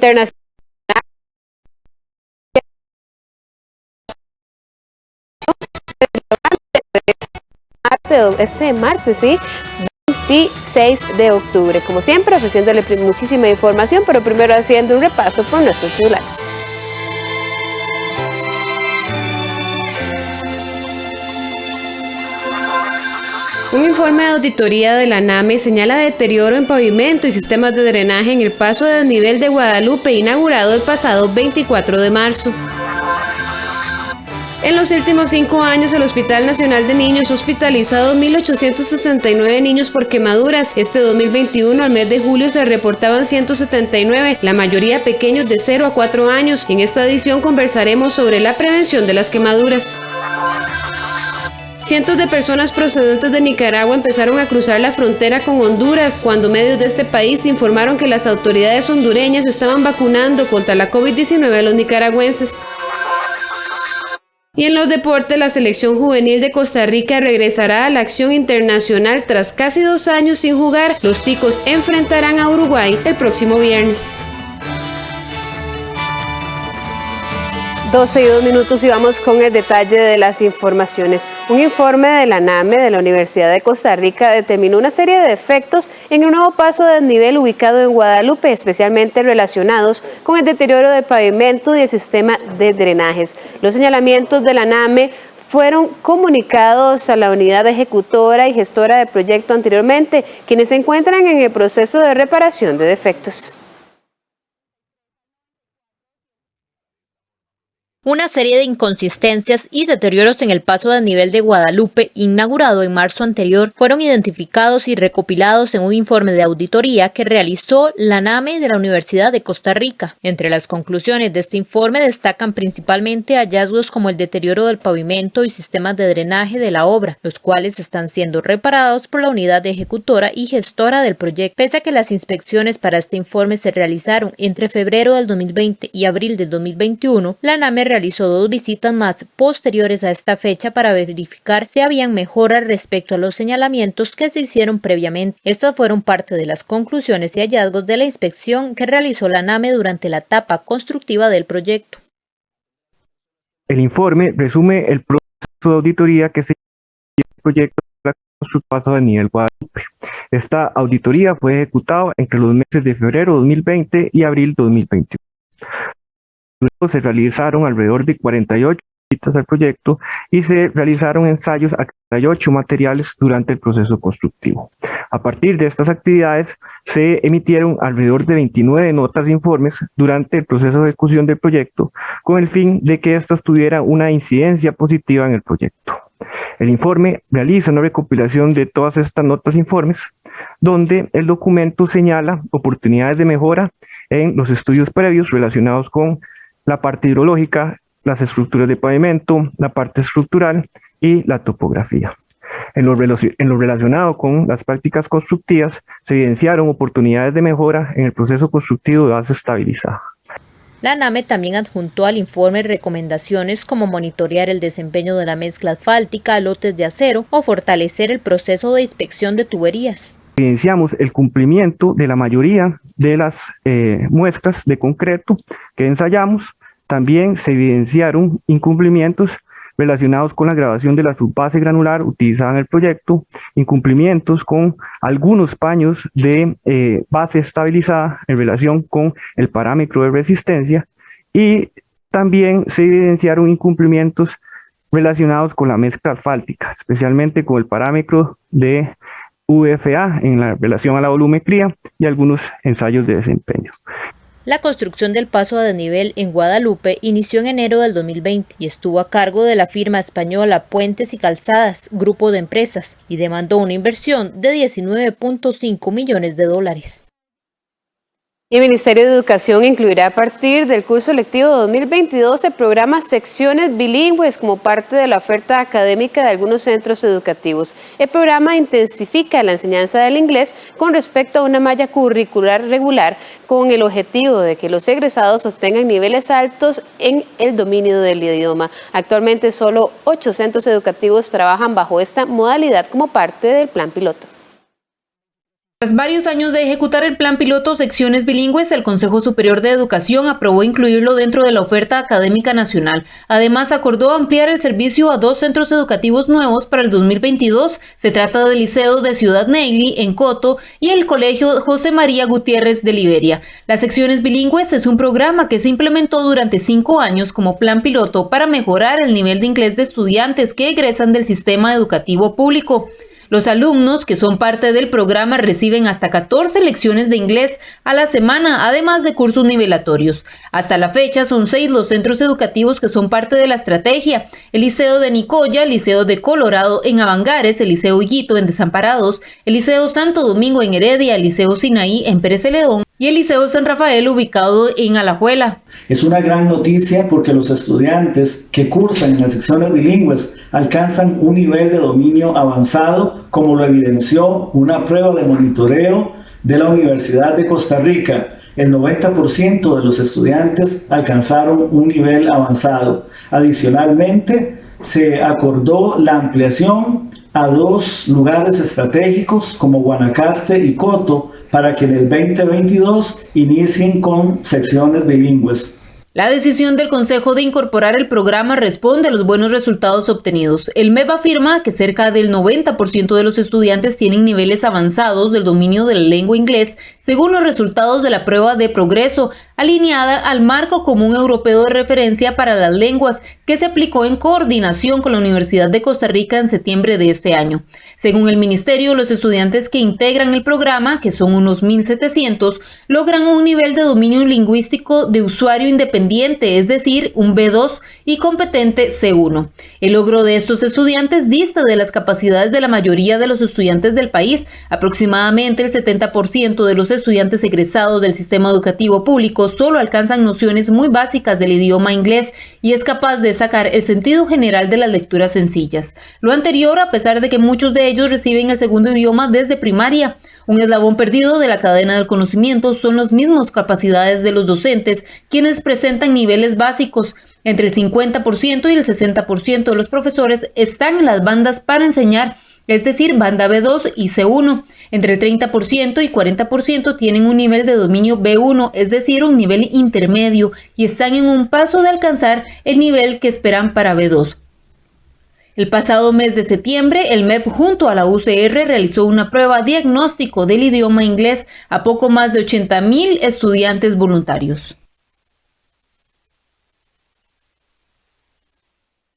internacional este martes, ¿sí? 26 de octubre. Como siempre, ofreciéndole muchísima información, pero primero haciendo un repaso por nuestros titulares. Un informe de auditoría de la NAME señala deterioro en pavimento y sistemas de drenaje en el paso de desnivel de Guadalupe, inaugurado el pasado 24 de marzo. En los últimos 5 años, el Hospital Nacional de Niños hospitaliza 2.869 niños por quemaduras. Este 2021, al mes de julio, se reportaban 179, la mayoría pequeños de 0 a 4 años. En esta edición conversaremos sobre la prevención de las quemaduras. Cientos de personas procedentes de Nicaragua empezaron a cruzar la frontera con Honduras cuando medios de este país informaron que las autoridades hondureñas estaban vacunando contra la COVID-19 a los nicaragüenses. Y en los deportes, la selección juvenil de Costa Rica regresará a la acción internacional tras casi 2 años sin jugar. Los ticos enfrentarán a Uruguay el próximo viernes. 12:02 y vamos con el detalle de las informaciones. Un informe de la NAME de la Universidad de Costa Rica determinó una serie de defectos en un nuevo paso de desnivel ubicado en Guadalupe, especialmente relacionados con el deterioro del pavimento y el sistema de drenajes. Los señalamientos de la NAME fueron comunicados a la unidad ejecutora y gestora del proyecto anteriormente, quienes se encuentran en el proceso de reparación de defectos. Una serie de inconsistencias y deterioros en el paso de desnivel de Guadalupe, inaugurado en marzo anterior, fueron identificados y recopilados en un informe de auditoría que realizó la NAME de la Universidad de Costa Rica. Entre las conclusiones de este informe destacan principalmente hallazgos como el deterioro del pavimento y sistemas de drenaje de la obra, los cuales están siendo reparados por la unidad ejecutora y gestora del proyecto. Pese a que las inspecciones para este informe se realizaron entre febrero del 2020 y abril del 2021, la NAME realizó 2 visitas más posteriores a esta fecha para verificar si habían mejoras respecto a los señalamientos que se hicieron previamente. Estas fueron parte de las conclusiones y hallazgos de la inspección que realizó la NAME durante la etapa constructiva del proyecto. El informe resume el proceso de auditoría que se hizo el proyecto para su paso de nivel Guadalupe. Esta auditoría fue ejecutada entre los meses de febrero 2020 y abril 2021. Luego se realizaron alrededor de 48 visitas al proyecto y se realizaron ensayos a 48 materiales durante el proceso constructivo. A partir de estas actividades se emitieron alrededor de 29 notas e informes durante el proceso de ejecución del proyecto con el fin de que éstas tuvieran una incidencia positiva en el proyecto. El informe realiza una recopilación de todas estas notas e informes donde el documento señala oportunidades de mejora en los estudios previos relacionados con la parte hidrológica, las estructuras de pavimento, la parte estructural y la topografía. En lo relacionado con las prácticas constructivas, se evidenciaron oportunidades de mejora en el proceso constructivo de base estabilizada. La NAME también adjuntó al informe recomendaciones como monitorear el desempeño de la mezcla asfáltica a lotes de acero o fortalecer el proceso de inspección de tuberías. Evidenciamos el cumplimiento de la mayoría de las muestras de concreto que ensayamos. También se evidenciaron incumplimientos relacionados con la grabación de la subbase granular utilizada en el proyecto, incumplimientos con algunos paños de base estabilizada en relación con el parámetro de resistencia y también se evidenciaron incumplimientos relacionados con la mezcla asfáltica, especialmente con el parámetro de VFA en la relación a la volumetría y algunos ensayos de desempeño. La construcción del paso a desnivel en Guadalupe inició en enero del 2020 y estuvo a cargo de la firma española Puentes y Calzadas, grupo de empresas, y demandó una inversión de $19.5 millones. El Ministerio de Educación incluirá a partir del curso lectivo 2022 el programa Secciones Bilingües como parte de la oferta académica de algunos centros educativos. El programa intensifica la enseñanza del inglés con respecto a una malla curricular regular con el objetivo de que los egresados obtengan niveles altos en el dominio del idioma. Actualmente solo 8 centros educativos trabajan bajo esta modalidad como parte del plan piloto. Tras varios años de ejecutar el plan piloto Secciones Bilingües, el Consejo Superior de Educación aprobó incluirlo dentro de la oferta académica nacional. Además, acordó ampliar el servicio a 2 centros educativos nuevos para el 2022. Se trata del Liceo de Ciudad Negri, en Coto, y el Colegio José María Gutiérrez de Liberia. Las Secciones Bilingües es un programa que se implementó durante 5 años como plan piloto para mejorar el nivel de inglés de estudiantes que egresan del sistema educativo público. Los alumnos que son parte del programa reciben hasta 14 lecciones de inglés a la semana, además de cursos nivelatorios. Hasta la fecha son 6 los centros educativos que son parte de la estrategia: el Liceo de Nicoya, el Liceo de Colorado en Avangares, el Liceo Higuito en Desamparados, el Liceo Santo Domingo en Heredia, el Liceo Sinaí en Pérez Celedón y el Liceo San Rafael ubicado en Alajuela. Es una gran noticia porque los estudiantes que cursan en las secciones bilingües alcanzan un nivel de dominio avanzado, como lo evidenció una prueba de monitoreo de la Universidad de Costa Rica. El 90% de los estudiantes alcanzaron un nivel avanzado. Adicionalmente, se acordó la ampliación a 2 lugares estratégicos como Guanacaste y Coto para que en el 2022 inicien con secciones bilingües. La decisión del Consejo de incorporar el programa responde a los buenos resultados obtenidos. El MEP afirma que cerca del 90% de los estudiantes tienen niveles avanzados del dominio de la lengua inglés, según los resultados de la prueba de progreso, alineada al Marco Común Europeo de Referencia para las Lenguas, que se aplicó en coordinación con la Universidad de Costa Rica en septiembre de este año. Según el Ministerio, los estudiantes que integran el programa, que son unos 1.700, logran un nivel de dominio lingüístico de usuario independiente, es decir, un B2, y competente C1. El logro de estos estudiantes dista de las capacidades de la mayoría de los estudiantes del país. Aproximadamente el 70% de los estudiantes egresados del sistema educativo público solo alcanzan nociones muy básicas del idioma inglés y es capaz de sacar el sentido general de las lecturas sencillas. Lo anterior, a pesar de que muchos de ellos reciben el segundo idioma desde primaria. Un eslabón perdido de la cadena del conocimiento son las mismas capacidades de los docentes, quienes presentan niveles básicos. Entre el 50% y el 60% de los profesores están en las bandas para enseñar, es decir, banda B2 y C1. Entre el 30% y 40% tienen un nivel de dominio B1, es decir, un nivel intermedio, y están en un paso de alcanzar el nivel que esperan para B2. El pasado mes de septiembre, el MEP junto a la UCR realizó una prueba diagnóstico del idioma inglés a poco más de 80,000 estudiantes voluntarios.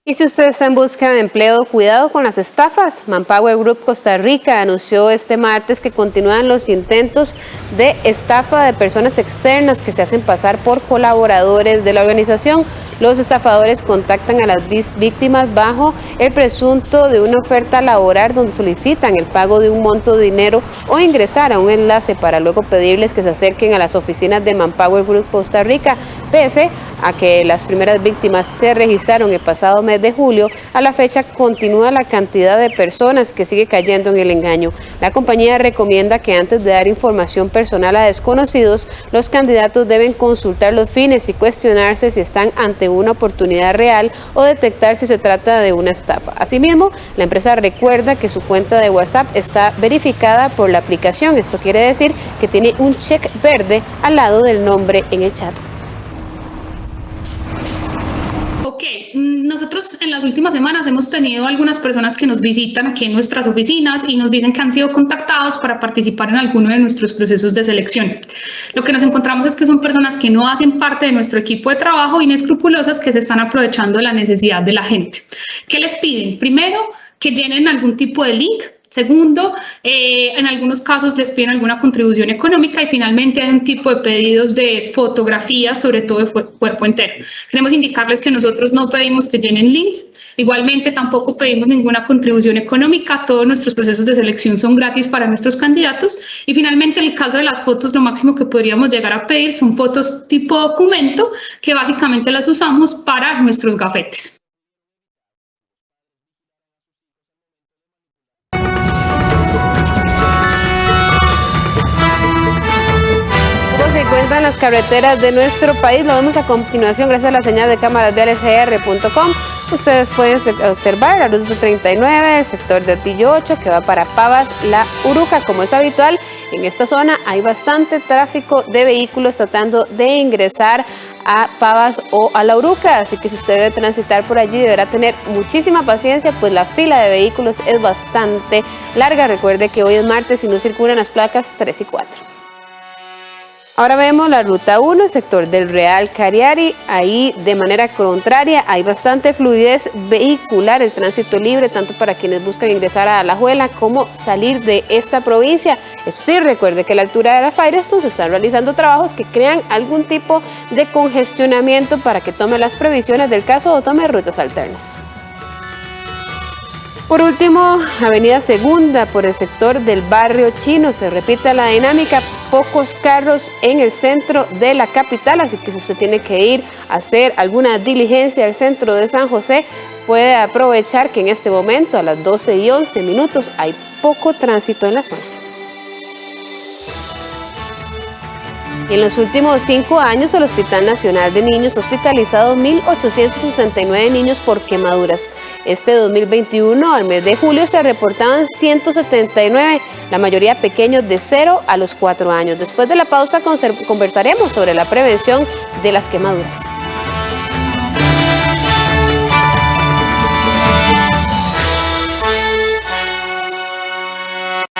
Y si usted está en busca de empleo, cuidado con las estafas. Manpower Group Costa Rica anunció este martes que continúan los intentos de estafa de personas externas que se hacen pasar por colaboradores de la organización. Los estafadores contactan a las víctimas bajo el presunto de una oferta laboral donde solicitan el pago de un monto de dinero o ingresar a un enlace para luego pedirles que se acerquen a las oficinas de Manpower Group Costa Rica. Pese a que las primeras víctimas se registraron el pasado mes de julio, a la fecha continúa la cantidad de personas que sigue cayendo en el engaño. La compañía recomienda que antes de dar información personal a desconocidos, los candidatos deben consultar los fines y cuestionarse si están ante una oportunidad real o detectar si se trata de una estafa. Asimismo, la empresa recuerda que su cuenta de WhatsApp está verificada por la aplicación. Esto quiere decir que tiene un check verde al lado del nombre en el chat. Ok, nosotros en las últimas semanas hemos tenido algunas personas que nos visitan aquí en nuestras oficinas y nos dicen que han sido contactados para participar en alguno de nuestros procesos de selección. Lo que nos encontramos es que son personas que no hacen parte de nuestro equipo de trabajo, inescrupulosas, que se están aprovechando de la necesidad de la gente. ¿Qué les piden? Primero, que llenen algún tipo de link. Segundo, en algunos casos les piden alguna contribución económica y finalmente hay un tipo de pedidos de fotografías, sobre todo de cuerpo entero. Queremos indicarles que nosotros no pedimos que llenen links, igualmente tampoco pedimos ninguna contribución económica, todos nuestros procesos de selección son gratis para nuestros candidatos y finalmente en el caso de las fotos lo máximo que podríamos llegar a pedir son fotos tipo documento que básicamente las usamos para nuestros gafetes. Se encuentran las carreteras de nuestro país. Lo vemos a continuación gracias a la señal de cámaras viales CR.com. Ustedes pueden observar la ruta 39, el sector de Atillo 8, que va para Pavas, La Uruca. Como es habitual, en esta zona hay bastante tráfico de vehículos tratando de ingresar a Pavas o a La Uruca, así que si usted debe transitar por allí deberá tener muchísima paciencia, pues la fila de vehículos es bastante larga. Recuerde que hoy es martes y no circulan las placas 3 y 4. Ahora vemos la ruta 1, el sector del Real Cariari. Ahí de manera contraria hay bastante fluidez vehicular, el tránsito libre tanto para quienes buscan ingresar a Alajuela como salir de esta provincia. Eso sí, recuerde que a la altura de la Firestone se están realizando trabajos que crean algún tipo de congestionamiento para que tome las previsiones del caso o tome rutas alternas. Por último, Avenida Segunda por el sector del Barrio Chino. Se repite la dinámica, pocos carros en el centro de la capital, así que si usted tiene que ir a hacer alguna diligencia al centro de San José, puede aprovechar que en este momento a las 12:11 hay poco tránsito en la zona. En los últimos 5 años, el Hospital Nacional de Niños ha hospitalizado 1.869 niños por quemaduras. Este 2021, al mes de julio, se reportaban 179, la mayoría pequeños de 0 a los 4 años. Después de la pausa conversaremos sobre la prevención de las quemaduras.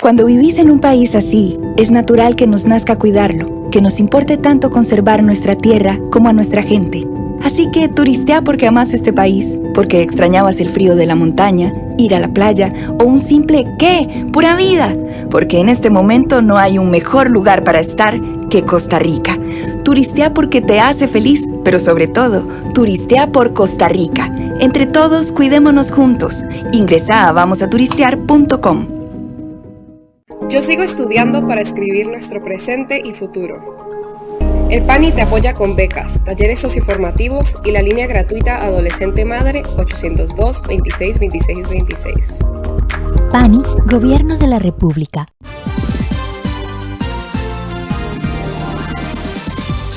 Cuando vivís en un país así, es natural que nos nazca cuidarlo, que nos importe tanto conservar nuestra tierra como a nuestra gente. Así que turistea porque amás este país, porque extrañabas el frío de la montaña, ir a la playa o un simple ¿qué? ¡Pura vida! Porque en este momento no hay un mejor lugar para estar que Costa Rica. Turistea porque te hace feliz, pero sobre todo, turistea por Costa Rica. Entre todos, cuidémonos juntos. Ingresa a vamosaturistear.com. Yo sigo estudiando para escribir nuestro presente y futuro. El PANI te apoya con becas, talleres socioformativos y la línea gratuita Adolescente Madre 802 26 26 26. PANI, Gobierno de la República.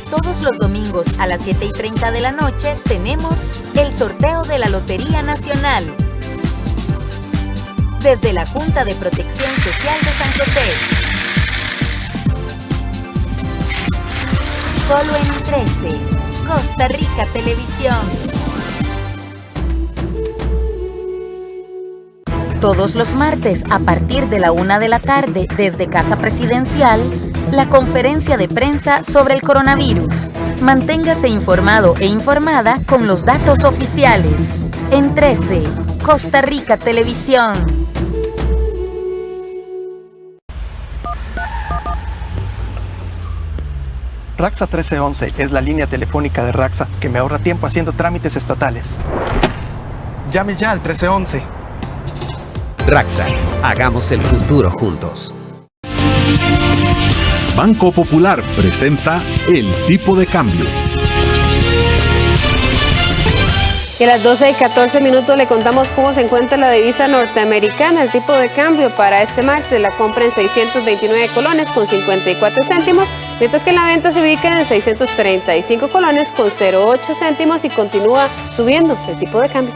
Todos los domingos a las 7:30 de la noche tenemos el sorteo de la Lotería Nacional. Desde la Junta de Protección Social de San José. Solo en 13, Costa Rica Televisión. Todos los martes a partir de la 1 de la tarde desde Casa Presidencial, la conferencia de prensa sobre el coronavirus. Manténgase informado e informada con los datos oficiales. En 13, Costa Rica Televisión. Raxa 1311 es la línea telefónica de Raxa que me ahorra tiempo haciendo trámites estatales. Llame ya al 1311. Raxa, hagamos el futuro juntos. Banco Popular presenta el tipo de cambio. Y a las 12:14 le contamos cómo se encuentra la divisa norteamericana. El tipo de cambio para este martes, la compra en 629 colones con 54 céntimos, mientras que la venta se ubica en 635 colones con 08 céntimos y continúa subiendo el tipo de cambio.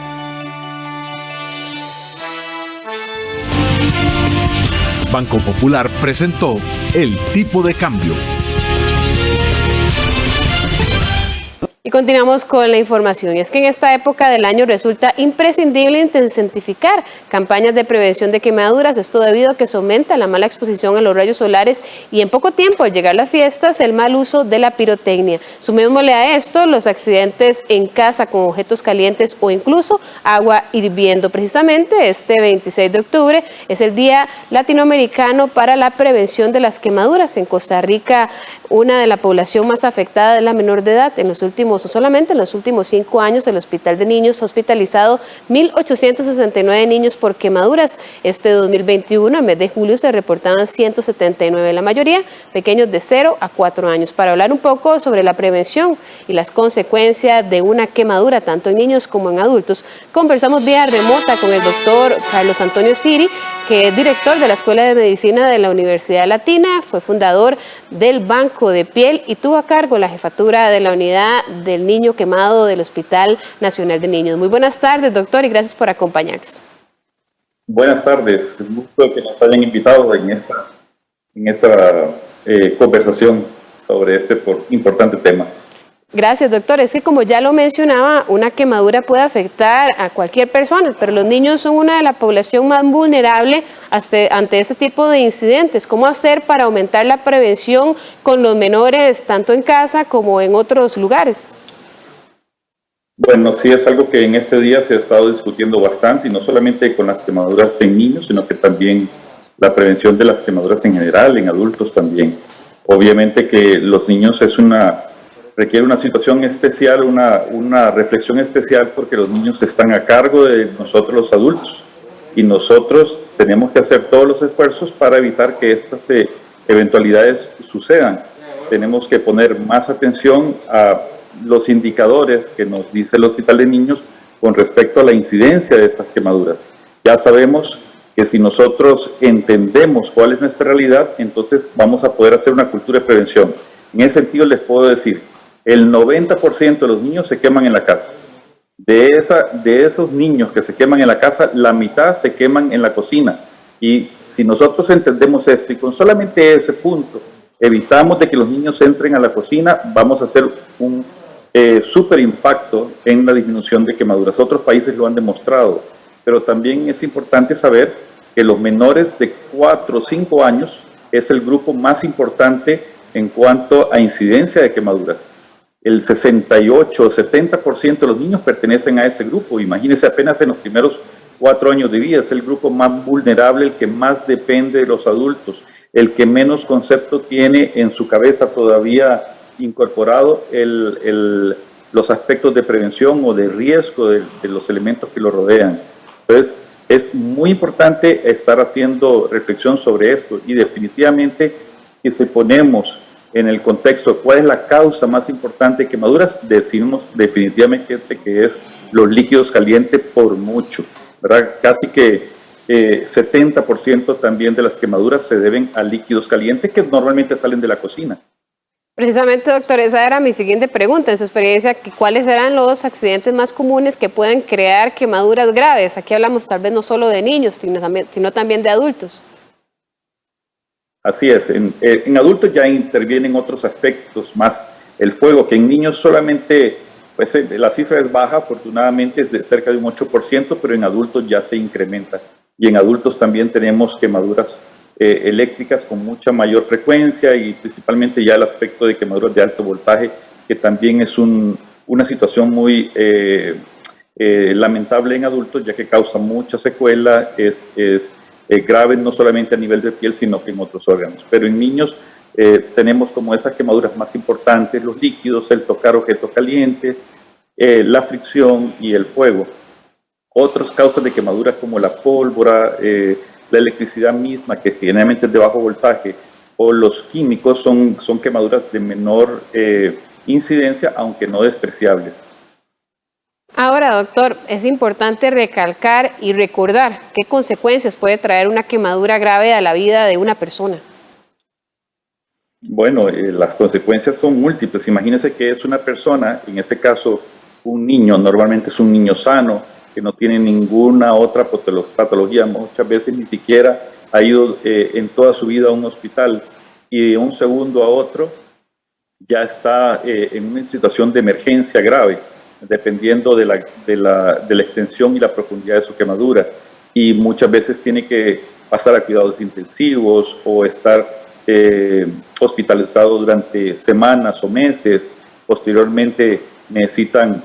Banco Popular presentó el tipo de cambio. Y continuamos con la información. Y es que en esta época del año resulta imprescindible intensificar campañas de prevención de quemaduras. Esto debido a que se aumenta la mala exposición a los rayos solares y en poco tiempo al llegar las fiestas el mal uso de la pirotecnia. Sumémosle a esto los accidentes en casa con objetos calientes o incluso agua hirviendo. Precisamente este 26 de octubre es el Día Latinoamericano para la Prevención de las Quemaduras. En Costa Rica, una de la población más afectada es la menor de edad. Solamente en los últimos 5 años, el Hospital de Niños ha hospitalizado 1.869 niños por quemaduras. Este 2021, en mes de julio, se reportaban 179, la mayoría pequeños de 0 a 4 años. Para hablar un poco sobre la prevención y las consecuencias de una quemadura, tanto en niños como en adultos, conversamos vía remota con el doctor Carlos Antonio Siri, que es director de la Escuela de Medicina de la Universidad Latina, fue fundador del Banco de Piel y tuvo a cargo la jefatura de la unidad de del Niño Quemado del Hospital Nacional de Niños. Muy buenas tardes, doctor, y gracias por acompañarnos. Buenas tardes, un gusto que nos hayan invitado en esta conversación sobre este importante tema. Gracias, doctor. Es que como ya lo mencionaba, una quemadura puede afectar a cualquier persona, pero los niños son una de la población más vulnerable ante este tipo de incidentes. ¿Cómo hacer para aumentar la prevención con los menores, tanto en casa como en otros lugares? Bueno, sí es algo que en este día se ha estado discutiendo bastante, y no solamente con las quemaduras en niños, sino que también la prevención de las quemaduras en general, en adultos también. Obviamente que los niños requiere una situación especial, una reflexión especial, porque los niños están a cargo de nosotros los adultos, y nosotros tenemos que hacer todos los esfuerzos para evitar que estas eventualidades sucedan. Tenemos que poner más atención a los indicadores que nos dice el Hospital de Niños con respecto a la incidencia de estas quemaduras. Ya sabemos que si nosotros entendemos cuál es nuestra realidad, entonces vamos a poder hacer una cultura de prevención. En ese sentido les puedo decir, el 90% de los niños se queman en la casa. De esos niños que se queman en la casa, la mitad se queman en la cocina. Y si nosotros entendemos esto, y con solamente ese punto evitamos de que los niños entren a la cocina, vamos a hacer un súper impacto en la disminución de quemaduras. Otros países lo han demostrado, pero también es importante saber que los menores de 4 o 5 años es el grupo más importante en cuanto a incidencia de quemaduras. El 68 o 70% de los niños pertenecen a ese grupo. Imagínense, apenas en los primeros 4 años de vida, es el grupo más vulnerable, el que más depende de los adultos, el que menos concepto tiene en su cabeza todavía incorporado los aspectos de prevención o de riesgo de los elementos que lo rodean. Entonces, es muy importante estar haciendo reflexión sobre esto, y definitivamente que si ponemos en el contexto cuál es la causa más importante de quemaduras, decimos definitivamente que es los líquidos calientes por mucho, ¿verdad? Casi que 70% también de las quemaduras se deben a líquidos calientes que normalmente salen de la cocina. Precisamente, doctor, esa era mi siguiente pregunta. En su experiencia, ¿cuáles serán los accidentes más comunes que pueden crear quemaduras graves? Aquí hablamos tal vez no solo de niños, sino también de adultos. Así es, en adultos ya intervienen otros aspectos más. El fuego, que en niños solamente, pues la cifra es baja, afortunadamente es de cerca de un 8%, pero en adultos ya se incrementa. Y en adultos también tenemos quemaduras eléctricas con mucha mayor frecuencia, y principalmente ya el aspecto de quemaduras de alto voltaje, que también es una situación muy lamentable en adultos, ya que causa mucha secuela, es grave no solamente a nivel de piel, sino que en otros órganos. Pero en niños tenemos como esas quemaduras más importantes, los líquidos, el tocar objetos calientes, la fricción y el fuego. Otras causas de quemaduras como la pólvora, la electricidad misma, que generalmente es de bajo voltaje, o los químicos son quemaduras de menor incidencia, aunque no despreciables. Ahora, doctor, es importante recalcar y recordar qué consecuencias puede traer una quemadura grave a la vida de una persona. Bueno, las consecuencias son múltiples. Imagínense que es una persona, en este caso un niño, normalmente es un niño sano, que no tiene ninguna otra patología, muchas veces ni siquiera ha ido en toda su vida a un hospital, y de un segundo a otro ya está en una situación de emergencia grave, dependiendo de la extensión y la profundidad de su quemadura, y muchas veces tiene que pasar a cuidados intensivos o estar hospitalizado durante semanas o meses. Posteriormente necesitan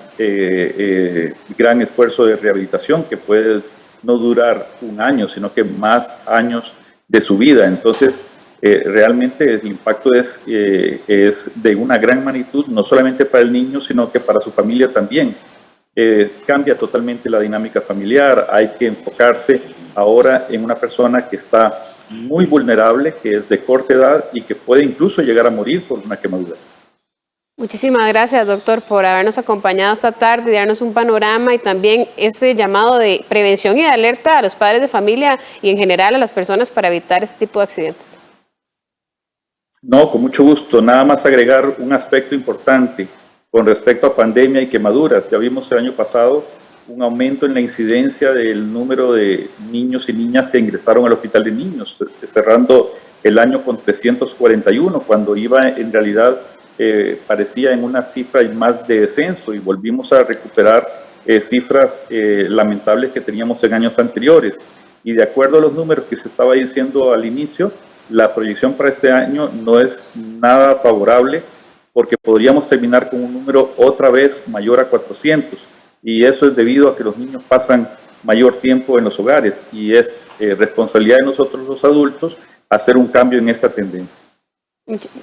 gran esfuerzo de rehabilitación, que puede no durar un año, sino que más años de su vida. Entonces, realmente el impacto es de una gran magnitud, no solamente para el niño, sino que para su familia también. Cambia totalmente la dinámica familiar. Hay que enfocarse ahora en una persona que está muy vulnerable, que es de corta edad y que puede incluso llegar a morir por una quemadura. Muchísimas gracias, doctor, por habernos acompañado esta tarde, darnos un panorama y también ese llamado de prevención y de alerta a los padres de familia y en general a las personas para evitar este tipo de accidentes. No, con mucho gusto. Nada más agregar un aspecto importante. Con respecto a pandemia y quemaduras, ya vimos el año pasado un aumento en la incidencia del número de niños y niñas que ingresaron al hospital de niños, cerrando el año con 341, cuando iba en realidad parecía en una cifra más de descenso, y volvimos a recuperar cifras lamentables que teníamos en años anteriores. Y de acuerdo a los números que se estaba diciendo al inicio, la proyección para este año no es nada favorable, porque podríamos terminar con un número otra vez mayor a 400, y eso es debido a que los niños pasan mayor tiempo en los hogares, y es responsabilidad de nosotros los adultos hacer un cambio en esta tendencia.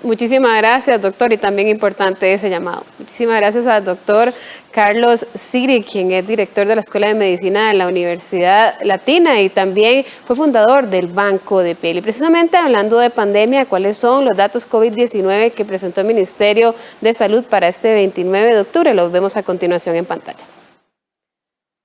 Muchísimas gracias, doctor, y también importante ese llamado. Muchísimas gracias al doctor Carlos Siri, quien es director de la Escuela de Medicina de la Universidad Latina y también fue fundador del Banco de Piel. Y precisamente hablando de pandemia, ¿cuáles son los datos COVID-19 que presentó el Ministerio de Salud para este 29 de octubre? Los vemos a continuación en pantalla.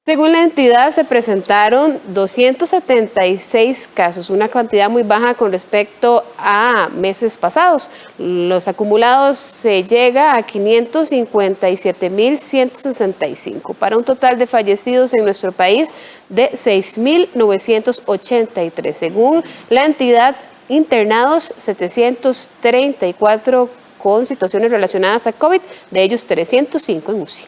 Según la entidad, se presentaron 276 casos, una cantidad muy baja con respecto a meses pasados. Los acumulados se llega a 557.165, para un total de fallecidos en nuestro país de 6.983. Según la entidad, internados 734 con situaciones relacionadas a COVID, de ellos 305 en UCI.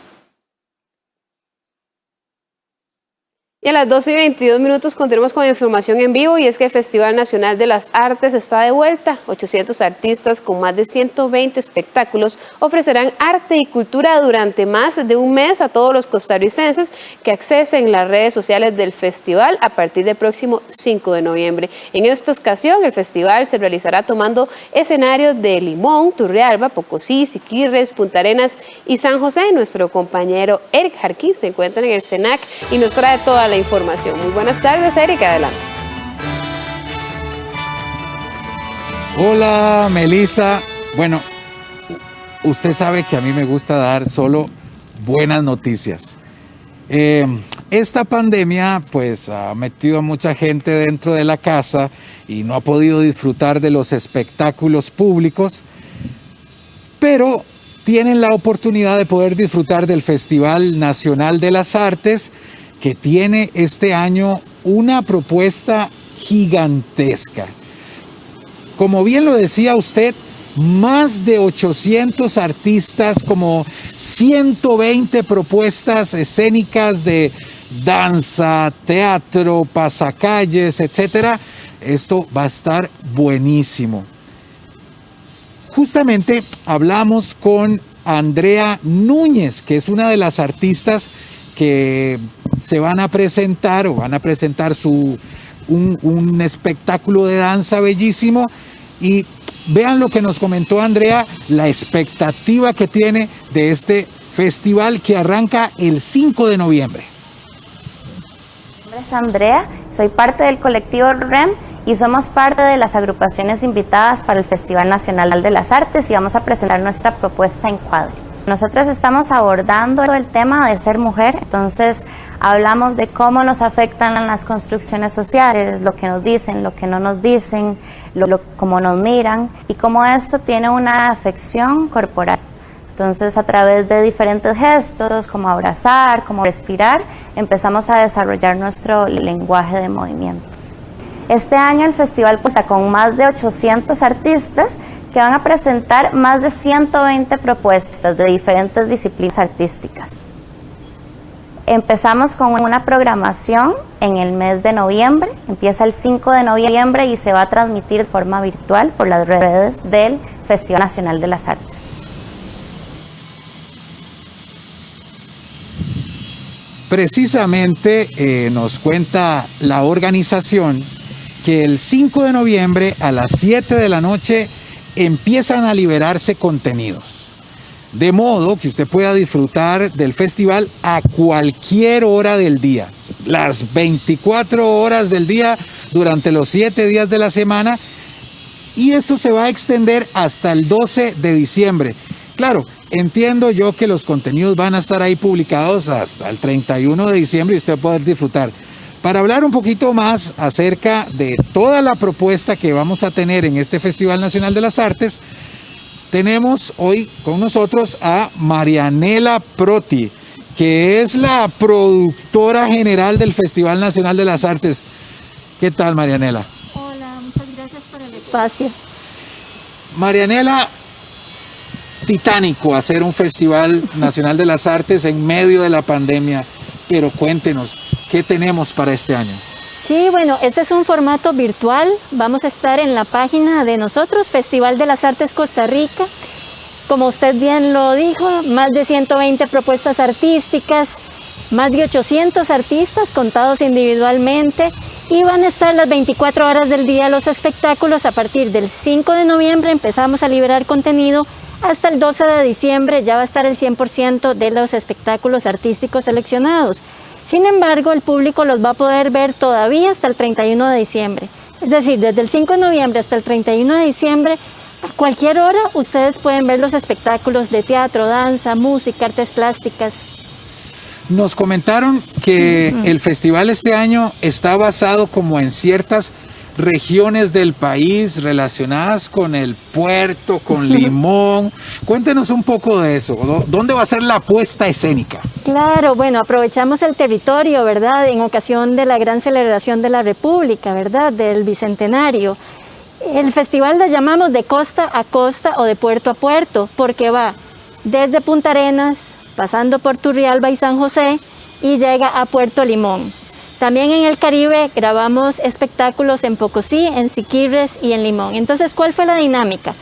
Y a las 12:22 continuamos con información en vivo, y es que el Festival Nacional de las Artes está de vuelta. 800 artistas con más de 120 espectáculos ofrecerán arte y cultura durante más de un mes a todos los costarricenses que accesen las redes sociales del festival a partir del próximo 5 de noviembre. En esta ocasión, el festival se realizará tomando escenarios de Limón, Turrialba, Pocosí, Siquirres, Punta Arenas y San José. Nuestro compañero Eric Jarquín se encuentra en el CENAC y nos trae toda la información. Muy buenas tardes, Eric, adelante. Hola, Melissa. Bueno, usted sabe que a mí me gusta dar solo buenas noticias. Esta pandemia pues ha metido a mucha gente dentro de la casa y no ha podido disfrutar de los espectáculos públicos, pero tienen la oportunidad de poder disfrutar del Festival Nacional de las Artes, que tiene este año una propuesta gigantesca. Como bien lo decía usted, más de 800 artistas, como 120 propuestas escénicas de danza, teatro, pasacalles, etcétera. Esto va a estar buenísimo. Justamente hablamos con Andrea Núñez, que es una de las artistas que se van a presentar un espectáculo de danza bellísimo, y vean lo que nos comentó Andrea, la expectativa que tiene de este festival que arranca el 5 de noviembre. Mi nombre es Andrea, soy parte del colectivo REM y somos parte de las agrupaciones invitadas para el Festival Nacional de las Artes, y vamos a presentar nuestra propuesta en cuadro. Nosotros estamos abordando el tema de ser mujer, entonces hablamos de cómo nos afectan las construcciones sociales, lo que nos dicen, lo que no nos dicen, cómo nos miran, y cómo esto tiene una afección corporal. Entonces, a través de diferentes gestos, como abrazar, como respirar, empezamos a desarrollar nuestro lenguaje de movimiento. Este año el festival cuenta con más de 800 artistas que van a presentar más de 120 propuestas de diferentes disciplinas artísticas. Empezamos con una programación en el mes de noviembre, empieza el 5 de noviembre y se va a transmitir de forma virtual por las redes del Festival Nacional de las Artes. Precisamente nos cuenta la organización que el 5 de noviembre a las 7 de la noche empiezan a liberarse contenidos, de modo que usted pueda disfrutar del festival a cualquier hora del día, las 24 horas del día durante los 7 días de la semana, y esto se va a extender hasta el 12 de diciembre. Claro, entiendo yo que los contenidos van a estar ahí publicados hasta el 31 de diciembre y usted va a poder disfrutar. Para hablar un poquito más acerca de toda la propuesta que vamos a tener en este Festival Nacional de las Artes, tenemos hoy con nosotros a Marianela Proti, que es la productora general del Festival Nacional de las Artes. ¿Qué tal, Marianela? Hola, muchas gracias por el espacio. Marianela, titánico hacer un Festival Nacional de las Artes en medio de la pandemia, pero cuéntenos, ¿qué tenemos para este año? Sí, bueno, este es un formato virtual. Vamos a estar en la página de nosotros, Festival de las Artes Costa Rica. Como usted bien lo dijo, más de 120 propuestas artísticas, más de 800 artistas contados individualmente, y van a estar las 24 horas del día los espectáculos. A partir del 5 de noviembre empezamos a liberar contenido, hasta el 12 de diciembre ya va a estar el 100% de los espectáculos artísticos seleccionados. Sin embargo, el público los va a poder ver todavía hasta el 31 de diciembre. Es decir, desde el 5 de noviembre hasta el 31 de diciembre, a cualquier hora ustedes pueden ver los espectáculos de teatro, danza, música, artes plásticas. Nos comentaron que el festival este año está basado como en ciertas regiones del país relacionadas con el puerto, con Limón. Cuéntenos un poco de eso. ¿Dónde va a ser la puesta escénica? Claro, bueno, aprovechamos el territorio, ¿verdad? En ocasión de la gran celebración de la República, ¿verdad? Del Bicentenario. El festival lo llamamos de costa a costa o de puerto a puerto, porque va desde Punta Arenas, pasando por Turrialba y San José, y llega a Puerto Limón. También en el Caribe grabamos espectáculos en Pocosí, en Siquirres y en Limón. Entonces, ¿cuál fue la dinámica?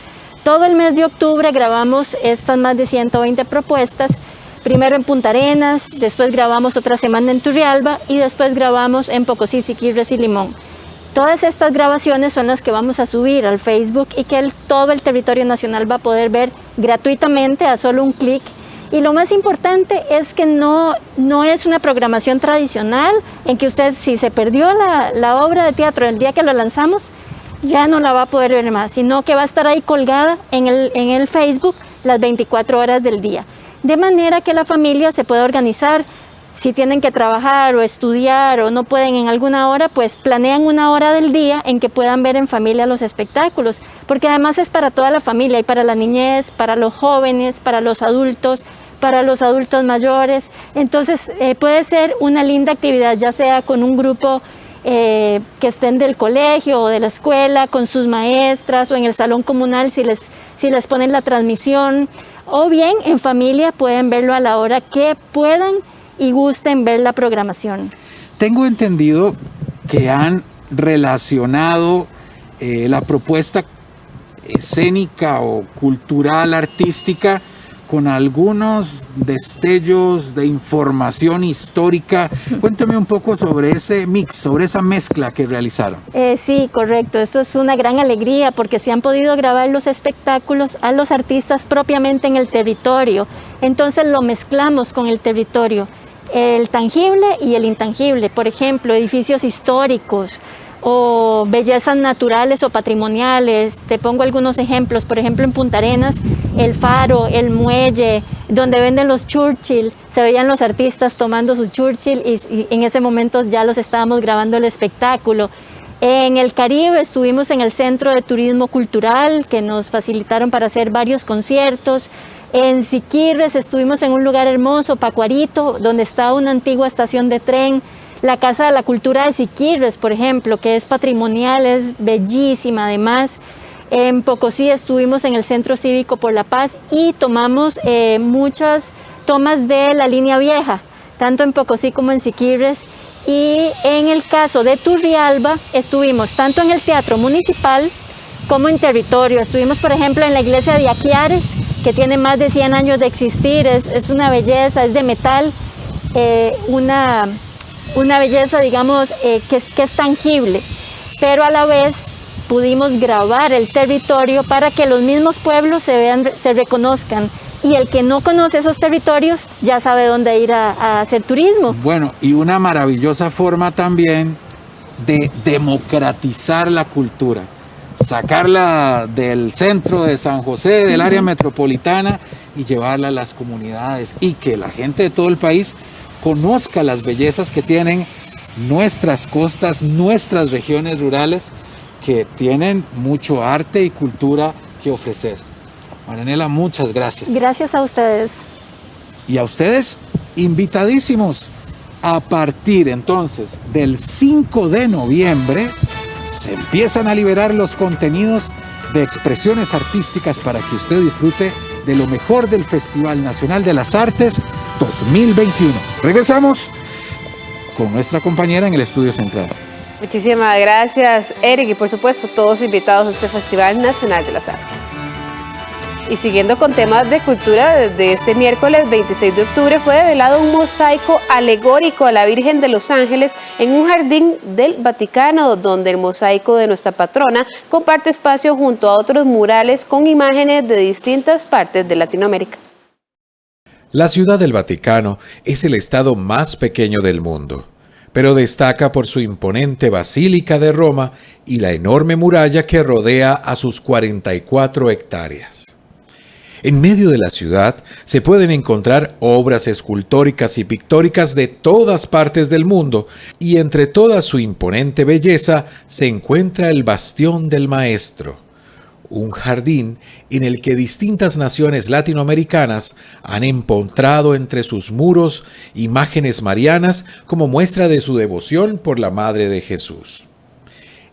Todo el mes de octubre grabamos estas más de 120 propuestas, primero en Punta Arenas, después grabamos otra semana en Turrialba y después grabamos en Pocosí, Siquirres y Limón. Todas estas grabaciones son las que vamos a subir al Facebook y que todo el territorio nacional va a poder ver gratuitamente a solo un clic. Y lo más importante es que no es una programación tradicional en que usted, si se perdió la obra de teatro el día que lo lanzamos, ya no la va a poder ver más, sino que va a estar ahí colgada en el Facebook las 24 horas del día. De manera que la familia se puede organizar. Si tienen que trabajar o estudiar o no pueden en alguna hora, pues planean una hora del día en que puedan ver en familia los espectáculos, porque además es para toda la familia, y para la niñez, para los jóvenes, para los adultos mayores. Entonces puede ser una linda actividad, ya sea con un grupo que estén del colegio o de la escuela, con sus maestras, o en el salón comunal si les ponen la transmisión, o bien en familia pueden verlo a la hora que puedan y gusten ver la programación. Tengo entendido que han relacionado la propuesta escénica o cultural, artística, con algunos destellos de información histórica. Cuéntame un poco sobre ese mix, sobre esa mezcla que realizaron. Sí, correcto. Esto es una gran alegría porque se han podido grabar los espectáculos a los artistas propiamente en el territorio. Entonces lo mezclamos con el territorio, el tangible y el intangible. Por ejemplo, edificios históricos o bellezas naturales o patrimoniales. Te pongo algunos ejemplos. Por ejemplo, en Punta Arenas, el faro, el muelle, donde venden los Churchill, se veían los artistas tomando sus Churchill y en ese momento ya los estábamos grabando el espectáculo. En el Caribe estuvimos en el Centro de Turismo Cultural, que nos facilitaron para hacer varios conciertos. En Siquirres estuvimos en un lugar hermoso, Pacuarito, donde está una antigua estación de tren. La Casa de la Cultura de Siquirres, por ejemplo, que es patrimonial, es bellísima además. En Pocosí estuvimos en el Centro Cívico por la Paz y tomamos muchas tomas de la línea vieja, tanto en Pocosí como en Siquirres. Y en el caso de Turrialba estuvimos tanto en el Teatro Municipal como en territorio. Estuvimos, por ejemplo, en la iglesia de Aquiares, que tiene más de 100 años de existir, es una belleza, es de metal, una belleza, digamos, que es tangible, pero a la vez pudimos grabar el territorio para que los mismos pueblos se reconozcan, y el que no conoce esos territorios ya sabe dónde ir a hacer turismo. Bueno, y una maravillosa forma también de democratizar la cultura, sacarla del centro de San José, del área metropolitana, y llevarla a las comunidades, y que la gente de todo el país conozca las bellezas que tienen nuestras costas, nuestras regiones rurales, que tienen mucho arte y cultura que ofrecer. Marianela, muchas gracias. Gracias a ustedes. Y a ustedes, invitadísimos. A partir entonces del 5 de noviembre se empiezan a liberar los contenidos de expresiones artísticas para que usted disfrute de lo mejor del Festival Nacional de las Artes 2021. Regresamos con nuestra compañera en el estudio central. Muchísimas gracias, Eric, y por supuesto todos invitados a este Festival Nacional de las Artes. Y siguiendo con temas de cultura, desde este miércoles 26 de octubre fue develado un mosaico alegórico a la Virgen de los Ángeles en un jardín del Vaticano, donde el mosaico de nuestra patrona comparte espacio junto a otros murales con imágenes de distintas partes de Latinoamérica. La Ciudad del Vaticano es el estado más pequeño del mundo, pero destaca por su imponente Basílica de Roma y la enorme muralla que rodea a sus 44 hectáreas. En medio de la ciudad se pueden encontrar obras escultóricas y pictóricas de todas partes del mundo, y entre toda su imponente belleza se encuentra el Bastión del Maestro, un jardín en el que distintas naciones latinoamericanas han empotrado entre sus muros imágenes marianas como muestra de su devoción por la Madre de Jesús.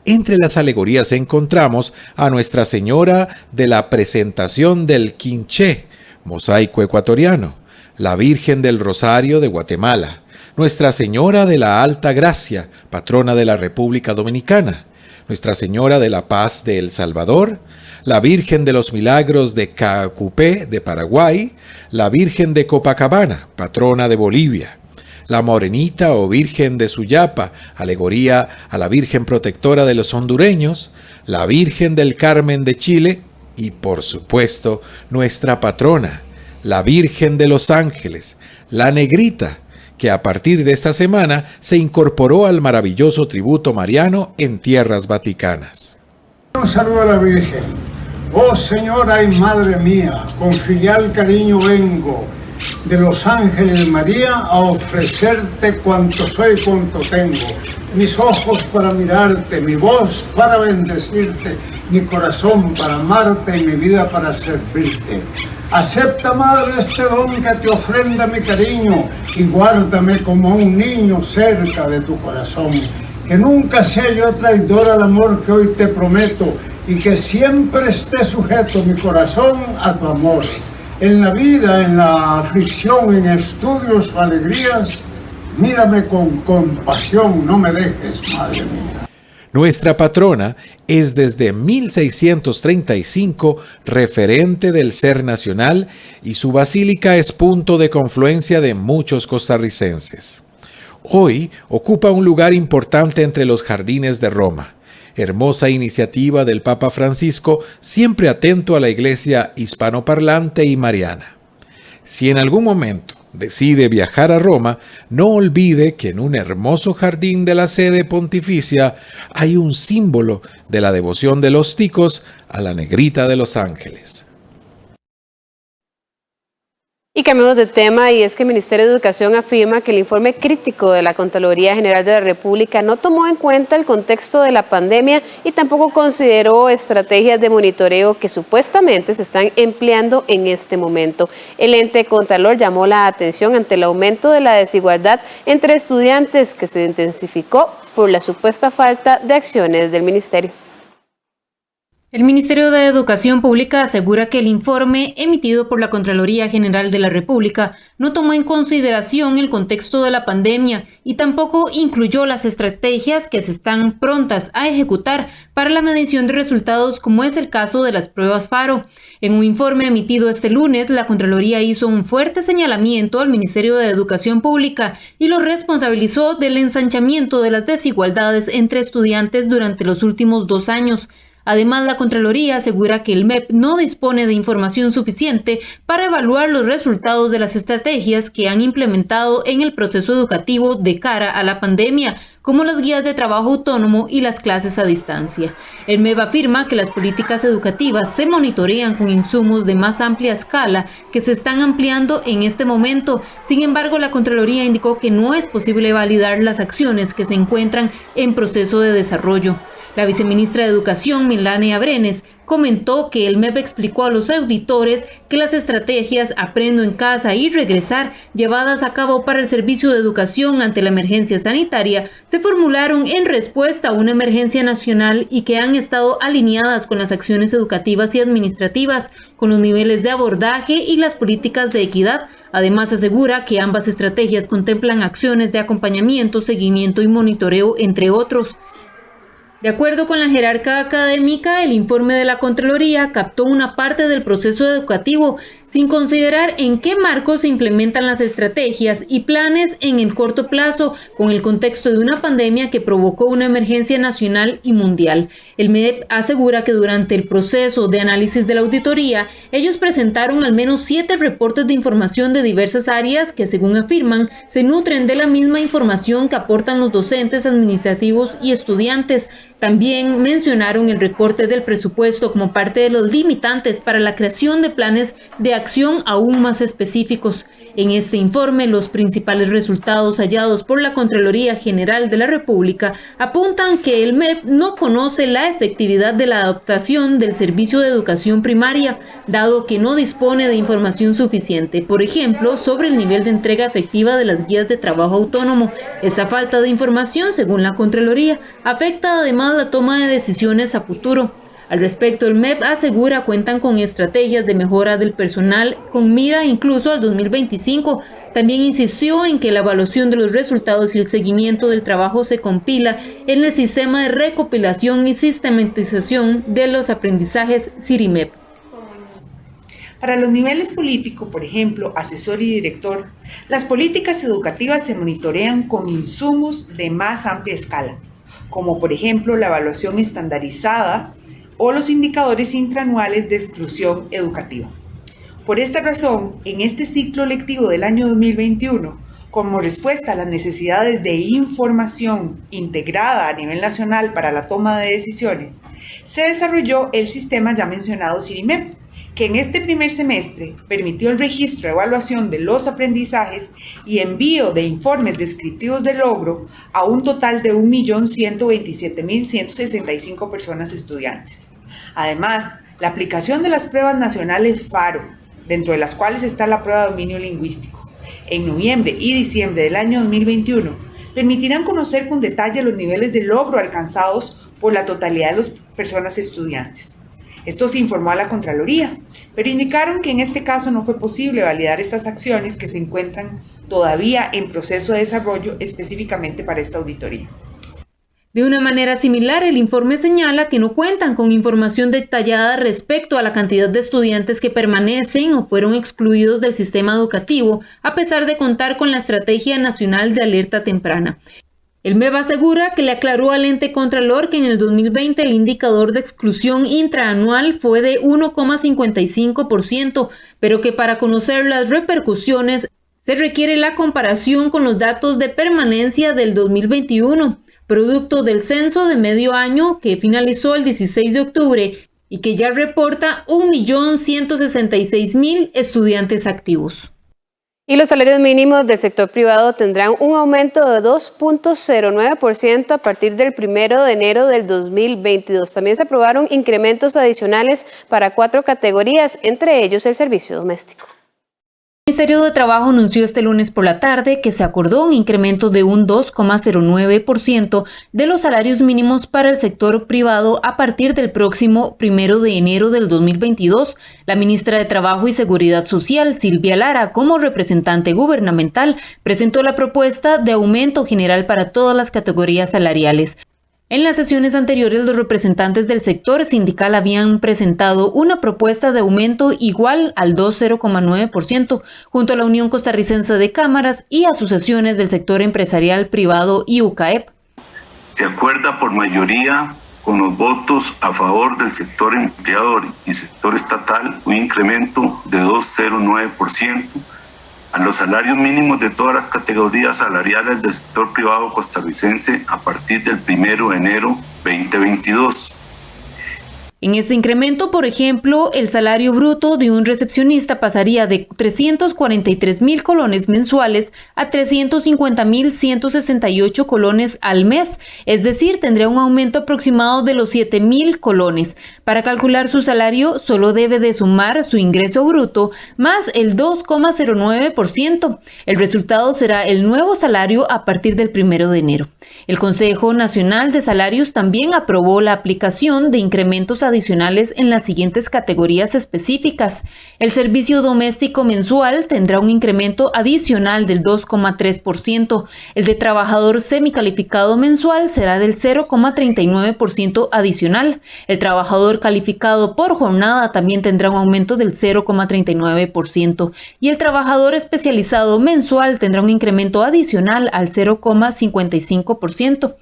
Entre las alegorías encontramos a Nuestra Señora de la Presentación del Quinché, mosaico ecuatoriano, la Virgen del Rosario de Guatemala, Nuestra Señora de la Alta Gracia, patrona de la República Dominicana, Nuestra Señora de la Paz de El Salvador, la Virgen de los Milagros de Caacupé de Paraguay, la Virgen de Copacabana, patrona de Bolivia, la Morenita o Virgen de Suyapa, alegoría a la Virgen Protectora de los hondureños, la Virgen del Carmen de Chile y, por supuesto, nuestra patrona, la Virgen de los Ángeles, la Negrita, que a partir de esta semana se incorporó al maravilloso tributo mariano en tierras vaticanas. Un saludo a la Virgen. Oh Señora y Madre mía, con filial cariño vengo de los ángeles de María a ofrecerte cuanto soy y cuanto tengo. Mis ojos para mirarte, mi voz para bendecirte, mi corazón para amarte y mi vida para servirte. Acepta, Madre, este don que te ofrenda mi cariño y guárdame como un niño cerca de tu corazón. Que nunca sea yo traidor al amor que hoy te prometo y que siempre esté sujeto mi corazón a tu amor. En la vida, en la aflicción, en estudios o alegrías, mírame con compasión, no me dejes, Madre mía. Nuestra patrona es desde 1635 referente del ser nacional y su basílica es punto de confluencia de muchos costarricenses. Hoy ocupa un lugar importante entre los jardines de Roma. Hermosa iniciativa del Papa Francisco, siempre atento a la iglesia hispanoparlante y mariana. Si en algún momento decide viajar a Roma, no olvide que en un hermoso jardín de la sede pontificia hay un símbolo de la devoción de los ticos a la Negrita de los Ángeles. Y cambiamos de tema, y es que el Ministerio de Educación afirma que el informe crítico de la Contraloría General de la República no tomó en cuenta el contexto de la pandemia y tampoco consideró estrategias de monitoreo que supuestamente se están empleando en este momento. El ente contralor llamó la atención ante el aumento de la desigualdad entre estudiantes que se intensificó por la supuesta falta de acciones del ministerio. El Ministerio de Educación Pública asegura que el informe emitido por la Contraloría General de la República no tomó en consideración el contexto de la pandemia y tampoco incluyó las estrategias que se están prontas a ejecutar para la medición de resultados, como es el caso de las pruebas FARO. En un informe emitido este lunes, la Contraloría hizo un fuerte señalamiento al Ministerio de Educación Pública y lo responsabilizó del ensanchamiento de las desigualdades entre estudiantes durante los últimos 2 años. Además, la Contraloría asegura que el MEP no dispone de información suficiente para evaluar los resultados de las estrategias que han implementado en el proceso educativo de cara a la pandemia, como las guías de trabajo autónomo y las clases a distancia. El MEP afirma que las políticas educativas se monitorean con insumos de más amplia escala que se están ampliando en este momento. Sin embargo, la Contraloría indicó que no es posible validar las acciones que se encuentran en proceso de desarrollo. La viceministra de Educación, Milania Brenes, comentó que el MEP explicó a los auditores que las estrategias Aprendo en Casa y Regresar, llevadas a cabo para el servicio de educación ante la emergencia sanitaria, se formularon en respuesta a una emergencia nacional y que han estado alineadas con las acciones educativas y administrativas, con los niveles de abordaje y las políticas de equidad. Además, asegura que ambas estrategias contemplan acciones de acompañamiento, seguimiento y monitoreo, entre otros. De acuerdo con la jerarca académica, el informe de la Contraloría captó una parte del proceso educativo, sin considerar en qué marco se implementan las estrategias y planes en el corto plazo, con el contexto de una pandemia que provocó una emergencia nacional y mundial. El MEP asegura que durante el proceso de análisis de la auditoría, ellos presentaron al menos 7 reportes de información de diversas áreas que, según afirman, se nutren de la misma información que aportan los docentes, administrativos y estudiantes. También mencionaron el recorte del presupuesto como parte de los limitantes para la creación de planes de acción aún más específicos. En este informe, los principales resultados hallados por la Contraloría General de la República apuntan que el MEP no conoce la efectividad de la adaptación del servicio de educación primaria, dado que no dispone de información suficiente, por ejemplo, sobre el nivel de entrega efectiva de las guías de trabajo autónomo. Esa falta de información, según la Contraloría, afecta además la toma de decisiones a futuro. Al respecto, el MEP asegura cuentan con estrategias de mejora del personal con mira incluso al 2025. También insistió en que la evaluación de los resultados y el seguimiento del trabajo se compila en el sistema de recopilación y sistematización de los aprendizajes CIRIMEP. Para los niveles político, por ejemplo, asesor y director, las políticas educativas se monitorean con insumos de más amplia escala, como por ejemplo la evaluación estandarizada o los indicadores intraanuales de exclusión educativa. Por esta razón, en este ciclo lectivo del año 2021, como respuesta a las necesidades de información integrada a nivel nacional para la toma de decisiones, se desarrolló el sistema ya mencionado CIRIMEP, que en este primer semestre permitió el registro, evaluación de los aprendizajes y envío de informes descriptivos de logro a un total de 1.127.165 personas estudiantes. Además, la aplicación de las pruebas nacionales FARO, dentro de las cuales está la prueba de dominio lingüístico, en noviembre y diciembre del año 2021, permitirán conocer con detalle los niveles de logro alcanzados por la totalidad de las personas estudiantes. Esto se informó a la Contraloría, pero indicaron que en este caso no fue posible validar estas acciones que se encuentran todavía en proceso de desarrollo específicamente para esta auditoría. De una manera similar, el informe señala que no cuentan con información detallada respecto a la cantidad de estudiantes que permanecen o fueron excluidos del sistema educativo, a pesar de contar con la Estrategia Nacional de Alerta Temprana. El MEP asegura que le aclaró al ente Contralor que en el 2020 el indicador de exclusión intraanual fue de 1,55%, pero que para conocer las repercusiones se requiere la comparación con los datos de permanencia del 2021, producto del censo de medio año que finalizó el 16 de octubre y que ya reporta 1.166.000 estudiantes activos. Y los salarios mínimos del sector privado tendrán un aumento de 2.09% a partir del 1 de enero del 2022. También se aprobaron incrementos adicionales para 4 categorías, entre ellos el servicio doméstico. El Ministerio de Trabajo anunció este lunes por la tarde que se acordó un incremento de un 2,09% de los salarios mínimos para el sector privado a partir del próximo 1 de enero del 2022. La ministra de Trabajo y Seguridad Social, Silvia Lara, como representante gubernamental, presentó la propuesta de aumento general para todas las categorías salariales. En las sesiones anteriores, los representantes del sector sindical habían presentado una propuesta de aumento igual al 2,09%, junto a la Unión Costarricense de Cámaras y asociaciones del sector empresarial privado y UCAEP. Se acuerda por mayoría con los votos a favor del sector empleador y sector estatal un incremento de 2,09% a los salarios mínimos de todas las categorías salariales del sector privado costarricense a partir del 1 de enero 2022. En este incremento, por ejemplo, el salario bruto de un recepcionista pasaría de 343.000 colones mensuales a 350.168 colones al mes, es decir, tendría un aumento aproximado de los 7.000 colones. Para calcular su salario, solo debe de sumar su ingreso bruto más el 2,09%. El resultado será el nuevo salario a partir del 1 de enero. El Consejo Nacional de Salarios también aprobó la aplicación de incrementos adicionales en las siguientes categorías específicas. El servicio doméstico mensual tendrá un incremento adicional del 2,3%. El de trabajador semicalificado mensual será del 0,39% adicional. El trabajador calificado por jornada también tendrá un aumento del 0,39%. Y el trabajador especializado mensual tendrá un incremento adicional al 0,55%.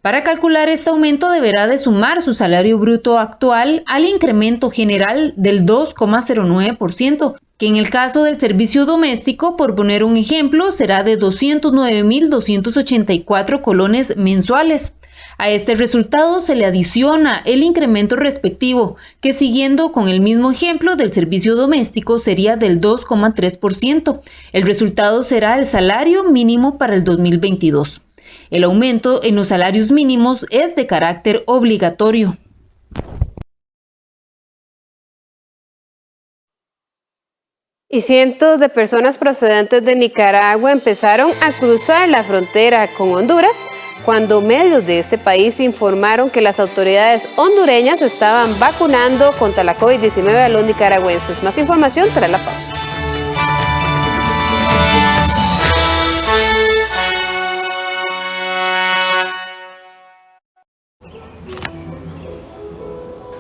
Para calcular este aumento deberá de sumar su salario bruto actual al incremento general del 2,09%, que en el caso del servicio doméstico, por poner un ejemplo, será de 209.284 colones mensuales. A este resultado se le adiciona el incremento respectivo, que siguiendo con el mismo ejemplo del servicio doméstico sería del 2,3%. El resultado será el salario mínimo para el 2022. El aumento en los salarios mínimos es de carácter obligatorio. Y cientos de personas procedentes de Nicaragua empezaron a cruzar la frontera con Honduras cuando medios de este país informaron que las autoridades hondureñas estaban vacunando contra la COVID-19 a los nicaragüenses. Más información tras la pausa.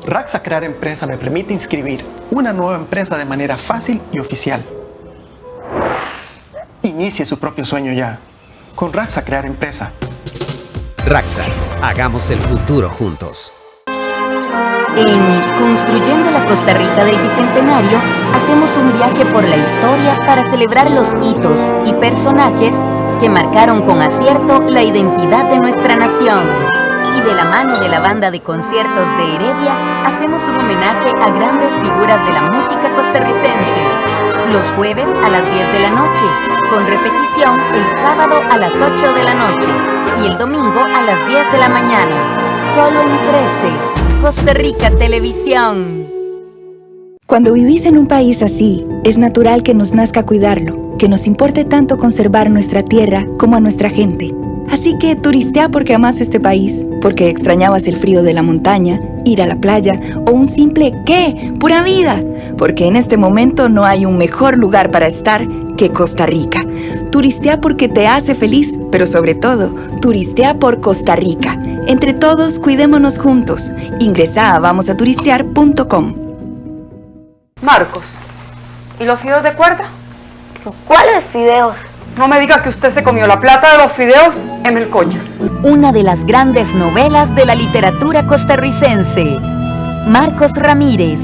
Raxa Crear Empresa me permite inscribir una nueva empresa de manera fácil y oficial. Inicie su propio sueño ya, con Raxa Crear Empresa. Raxa, hagamos el futuro juntos. En Construyendo la Costa Rica del Bicentenario, hacemos un viaje por la historia para celebrar los hitos y personajes que marcaron con acierto la identidad de nuestra nación. Y de la mano de la banda de conciertos de Heredia, hacemos un homenaje a grandes figuras de la música costarricense. Los jueves a las 10 de la noche, con repetición el sábado a las 8 de la noche y el domingo a las 10 de la mañana. Solo en 13, Costa Rica Televisión. Cuando vivís en un país así, es natural que nos nazca cuidarlo, que nos importe tanto conservar nuestra tierra como a nuestra gente. Así que turistea porque amás este país, porque extrañabas el frío de la montaña, ir a la playa o un simple ¿qué? ¡Pura vida! Porque en este momento no hay un mejor lugar para estar que Costa Rica. Turistea porque te hace feliz, pero sobre todo, turistea por Costa Rica. Entre todos, cuidémonos juntos. Ingresa a vamosaturistear.com. Marcos, ¿y los fideos de cuerda? ¿Cuáles fideos? No me diga que usted se comió la plata de los fideos en Melcochas. Una de las grandes novelas de la literatura costarricense, Marcos Ramírez,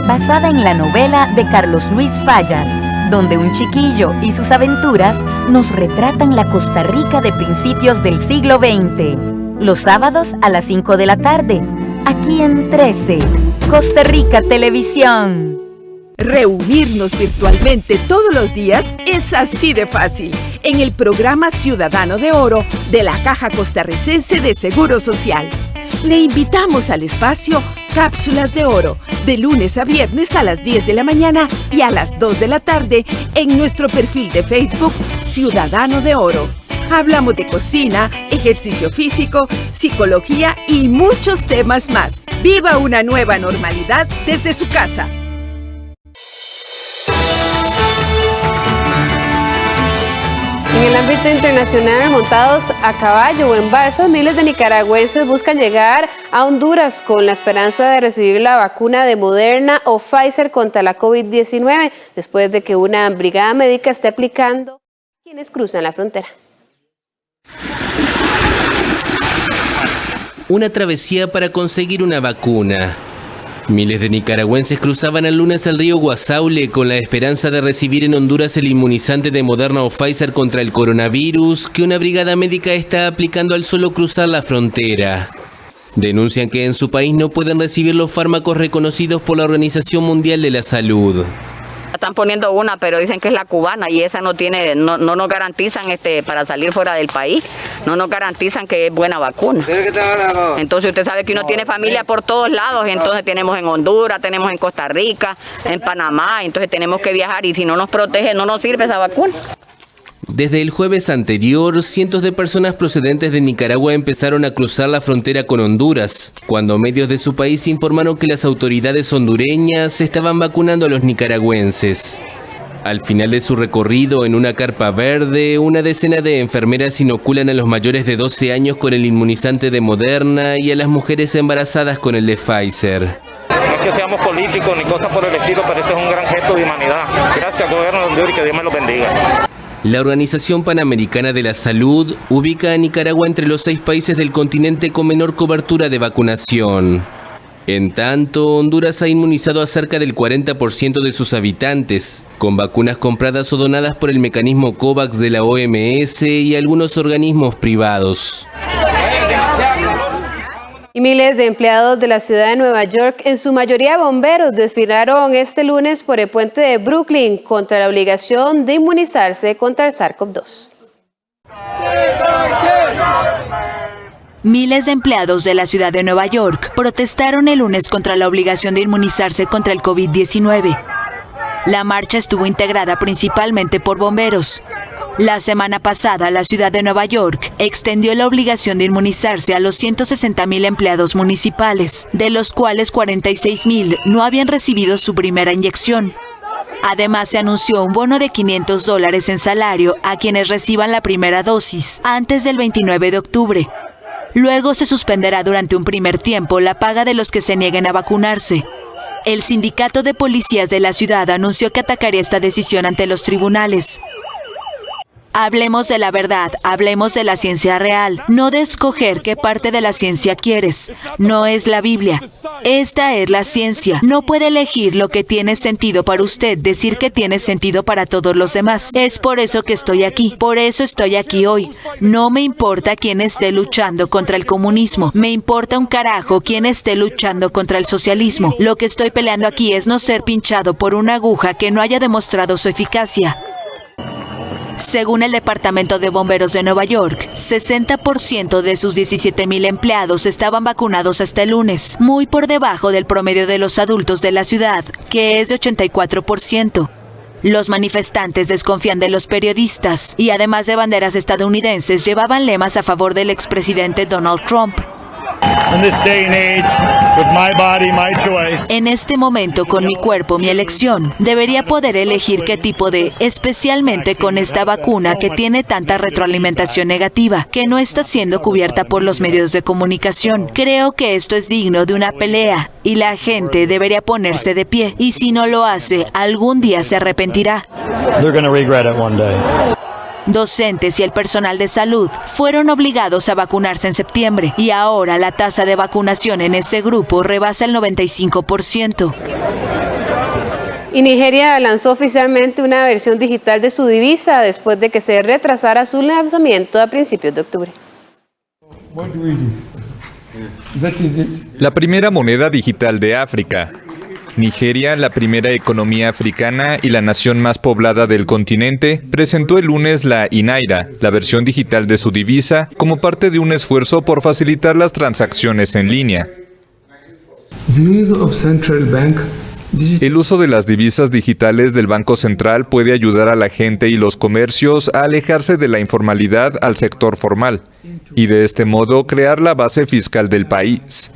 basada en la novela de Carlos Luis Fallas, donde un chiquillo y sus aventuras nos retratan la Costa Rica de principios del siglo XX. Los sábados a las 5 de la tarde, aquí en 13, Costa Rica Televisión. Reunirnos virtualmente todos los días es así de fácil en el programa Ciudadano de Oro de la Caja Costarricense de Seguro Social. Le invitamos al espacio Cápsulas de Oro, de lunes a viernes a las 10 de la mañana y a las 2 de la tarde en nuestro perfil de Facebook Ciudadano de Oro. Hablamos de cocina, ejercicio físico, psicología y muchos temas más. Viva una nueva normalidad desde su casa. En el ámbito internacional, montados a caballo o en balsas, miles de nicaragüenses buscan llegar a Honduras con la esperanza de recibir la vacuna de Moderna o Pfizer contra la COVID-19, después de que una brigada médica esté aplicando a quienes cruzan la frontera. Una travesía para conseguir una vacuna. Miles de nicaragüenses cruzaban el lunes el río Guasaule con la esperanza de recibir en Honduras el inmunizante de Moderna o Pfizer contra el coronavirus que una brigada médica está aplicando al solo cruzar la frontera. Denuncian que en su país no pueden recibir los fármacos reconocidos por la Organización Mundial de la Salud. Están poniendo una, pero dicen que es la cubana y esa no nos garantizan para salir fuera del país, no nos garantizan que es buena vacuna. Entonces usted sabe que uno tiene familia por todos lados, entonces tenemos en Honduras, tenemos en Costa Rica, en Panamá, entonces tenemos que viajar y si no nos protege no nos sirve esa vacuna. Desde el jueves anterior, cientos de personas procedentes de Nicaragua empezaron a cruzar la frontera con Honduras, cuando medios de su país informaron que las autoridades hondureñas estaban vacunando a los nicaragüenses. Al final de su recorrido en una carpa verde, una decena de enfermeras inoculan a los mayores de 12 años con el inmunizante de Moderna y a las mujeres embarazadas con el de Pfizer. No es que seamos políticos ni cosas por el estilo, pero este es un gran gesto de humanidad. Gracias al gobierno de Honduras y que Dios me lo bendiga. La Organización Panamericana de la Salud ubica a Nicaragua entre los 6 países del continente con menor cobertura de vacunación. En tanto, Honduras ha inmunizado a cerca del 40% de sus habitantes, con vacunas compradas o donadas por el mecanismo COVAX de la OMS y algunos organismos privados. Y miles de empleados de la ciudad de Nueva York, en su mayoría bomberos, desfilaron este lunes por el puente de Brooklyn contra la obligación de inmunizarse contra el SARS-CoV-2. Miles de empleados de la ciudad de Nueva York protestaron el lunes contra la obligación de inmunizarse contra el COVID-19. La marcha estuvo integrada principalmente por bomberos. La semana pasada, la ciudad de Nueva York extendió la obligación de inmunizarse a los 160,000 empleados municipales, de los cuales 46,000 no habían recibido su primera inyección. Además, se anunció un bono de $500 en salario a quienes reciban la primera dosis antes del 29 de octubre. Luego se suspenderá durante un primer tiempo la paga de los que se nieguen a vacunarse. El sindicato de policías de la ciudad anunció que atacaría esta decisión ante los tribunales. Hablemos de la verdad, hablemos de la ciencia real, no de escoger qué parte de la ciencia quieres. No es la Biblia. Esta es la ciencia. No puede elegir lo que tiene sentido para usted, decir que tiene sentido para todos los demás. Es por eso que estoy aquí, por eso estoy aquí hoy. No me importa quién esté luchando contra el comunismo, me importa un carajo quién esté luchando contra el socialismo. Lo que estoy peleando aquí es no ser pinchado por una aguja que no haya demostrado su eficacia. Según el Departamento de Bomberos de Nueva York, 60% de sus 17,000 empleados estaban vacunados hasta el lunes, muy por debajo del promedio de los adultos de la ciudad, que es de 84%. Los manifestantes desconfían de los periodistas y además de banderas estadounidenses llevaban lemas a favor del expresidente Donald Trump. En este momento, con mi cuerpo, mi elección, debería poder elegir qué tipo de, especialmente con esta vacuna que tiene tanta retroalimentación negativa, que no está siendo cubierta por los medios de comunicación. Creo que esto es digno de una pelea y la gente debería ponerse de pie. Y si no lo hace, algún día se arrepentirá. Docentes y el personal de salud fueron obligados a vacunarse en septiembre y ahora la tasa de vacunación en ese grupo rebasa el 95%. Y Nigeria lanzó oficialmente una versión digital de su divisa después de que se retrasara su lanzamiento a principios de octubre. La primera moneda digital de África. Nigeria, la primera economía africana y la nación más poblada del continente, presentó el lunes la iNaira, la versión digital de su divisa, como parte de un esfuerzo por facilitar las transacciones en línea. El uso de las divisas digitales del Banco Central puede ayudar a la gente y los comercios a alejarse de la informalidad al sector formal, y de este modo crear la base fiscal del país.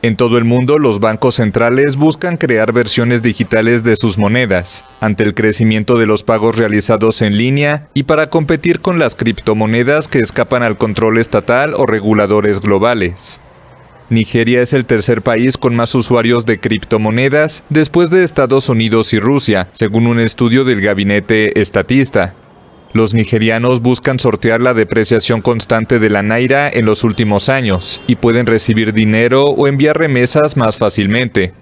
En todo el mundo, los bancos centrales buscan crear versiones digitales de sus monedas, ante el crecimiento de los pagos realizados en línea y para competir con las criptomonedas que escapan al control estatal o reguladores globales. Nigeria es el tercer país con más usuarios de criptomonedas después de Estados Unidos y Rusia, según un estudio del gabinete estatista. Los nigerianos buscan sortear la depreciación constante de la naira en los últimos años y pueden recibir dinero o enviar remesas más fácilmente.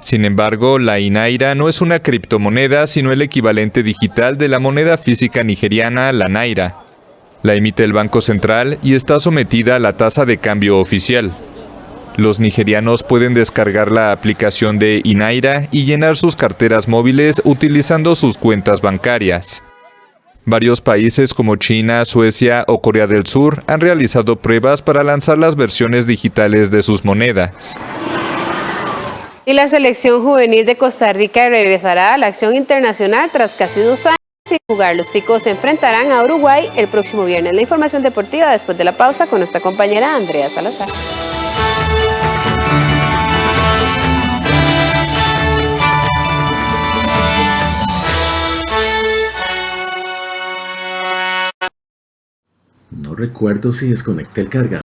Sin embargo, la iNaira no es una criptomoneda, sino el equivalente digital de la moneda física nigeriana, la naira. La emite el Banco Central y está sometida a la tasa de cambio oficial. Los nigerianos pueden descargar la aplicación de iNaira y llenar sus carteras móviles utilizando sus cuentas bancarias. Varios países como China, Suecia o Corea del Sur han realizado pruebas para lanzar las versiones digitales de sus monedas. Y la selección juvenil de Costa Rica regresará a la acción internacional tras casi 2 años sin jugar. Los ticos se enfrentarán a Uruguay el próximo viernes. La información deportiva después de la pausa con nuestra compañera Andrea Salazar. No recuerdo si desconecté el cargador.